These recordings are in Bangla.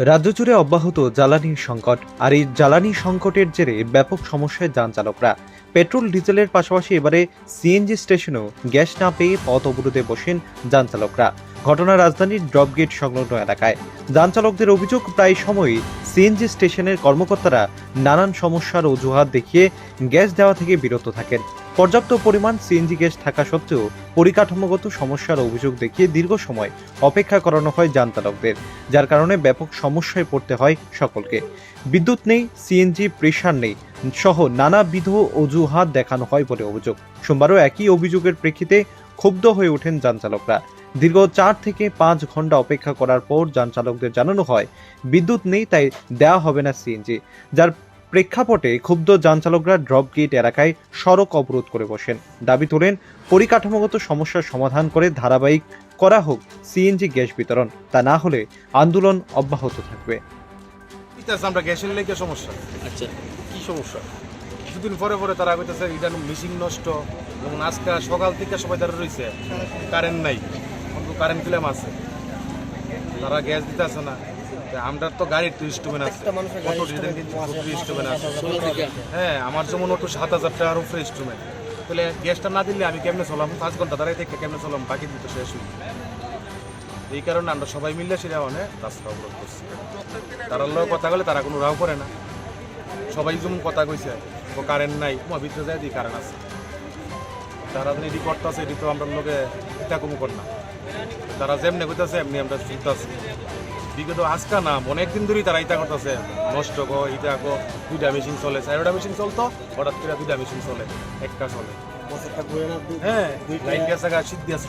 রাজ্য জুড়ে অব্যাহত জ্বালানি সংকট, আর এই জ্বালানি সংকটের জেরে ব্যাপক সমস্যায় যান চালকরা। পেট্রোল ডিজেলের পাশাপাশি এবারে সিএনজি স্টেশনেও গ্যাস না পেয়ে পথ অবরোধে বসেন যান চালকরা। ঘটনা রাজধানীর ড্রপগেট সংলগ্ন এলাকায়। যান চালকদের অভিযোগ, প্রায় সময়ই সিএনজি স্টেশনের কর্মকর্তারা নানান সমস্যার অজুহাত দেখিয়ে গ্যাস দেওয়া থেকে বিরত থাকেন। পর্যাপ্ত পরিমাণ সিএনজি গ্যাস থাকা সত্ত্বেও পরিকাঠামোগত সমস্যার অভিযোগ দেখিয়ে দীর্ঘ সময় অপেক্ষা করানো হয় যান চালকদের, যার কারণে ব্যাপক সমস্যায় পড়তে হয় সকলকে। বিদ্যুৎ নেই, সিএনজি প্রেসার নেই সহ নানাবিধ অজুহাত দেখানো হয় বলে অভিযোগ। সোমবারও একই অভিযোগের প্রেক্ষিতে ক্ষুব্ধ হয়ে ওঠেন যান চালকরা। দীর্ঘ ৪ থেকে ৫ ঘন্টা অপেক্ষা করার পর যান চালকদের জানানো হয় বিদ্যুৎ নেই, তাই দেওয়া হবে না সিএনজি। যার প্রেক্ষাপটে ক্ষুব্ধ যান চালকরা ড্রপ গেট এলাকায় সড়ক অবরোধ করে বসেন। দাবি তোলেন পরিকাঠামোগত সমস্যার সমাধান করে ধারাবাহিক করা হোক সিএনজি গ্যাস বিতরণ, তা না হলে আন্দোলন অব্যাহত থাকবে। আমরা গ্যাসের লেগে সমস্যা। আচ্ছা, কি সমস্যা? কিছুদিন পরে পরে তারা কইতেছে এটা মেশিন নষ্ট, এবং আজকে সকাল থেকে সবাই তারা রয়েছে, কারেন্ট নাই, কিন্তু কারেন্ট ক্লেম আছে, তারা গ্যাস দিতে আসে না। আমরা তো গাড়ির তো ইনস্ট্রুমেন্ট আছে, অটো ডিজেল কিন্তু ইনস্ট্রুমেন্ট আছে। হ্যাঁ, আমার যেমন অটো 7,000 টাকার উপরে ইনস্ট্রুমেন্ট, তাহলে গ্যাসটা না দিলে আমি কেমনে চলাম? 5 ঘন্টা দাঁড়াই থেকে কেমনে চলাম? বাকি দিন তো শেষ হই। এই কারণে আমরা সবাই মিলে সেটা মানে রাস্তা অবরোধ করছি। তারা লোক কথা বলে, তারা কোনো রাও করে না। সবাই যেমন কথা কইছে, ও কারেন্ট নাই, ভিতরে যায় দিই কারেন্ট আছে। তারা যদি এটি করতেছে, এটি তো আমরা লোকে ইটা কমু কর না। তারা যেমনি কইতেছে এমনি আমরা শুনতেছি। বিগত আজকা না, অনেকদিন ধরেই তারা ইটা করতেছে, নষ্ট গো ইটা গো। 2টা মেশিন চলে, 4টা মেশিন চলতো, হঠাৎ করে 2টা মেশিন চলে, একটা চলে। হ্যাঁ, লাইন গেছে গা, সিদ্ধি আছে,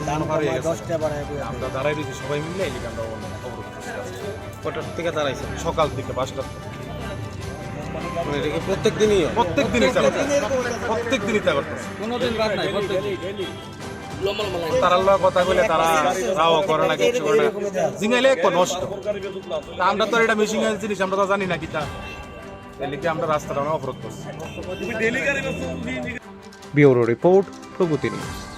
আমরা দাঁড়াই রয়েছি সবাই মিলে। এই আমরা অবরোধ করছি। কটার থেকে দাঁড়াইছে? সকাল থেকে 5টা। প্রত্যেক দিনই কোনোদিন বাদ নাই? তারা লোক কথা কইলে তারা রাও করে না, কিছু করে না, জিঙাইলে নষ্ট। আমরা তো এটা মেশিন জিনিস আমরা তো জানি না কিটা, এলিকে আমরা রাস্তাটা অবরোধ করছি। ব্যুরো রিপোর্ট, প্রগতি নিউজ।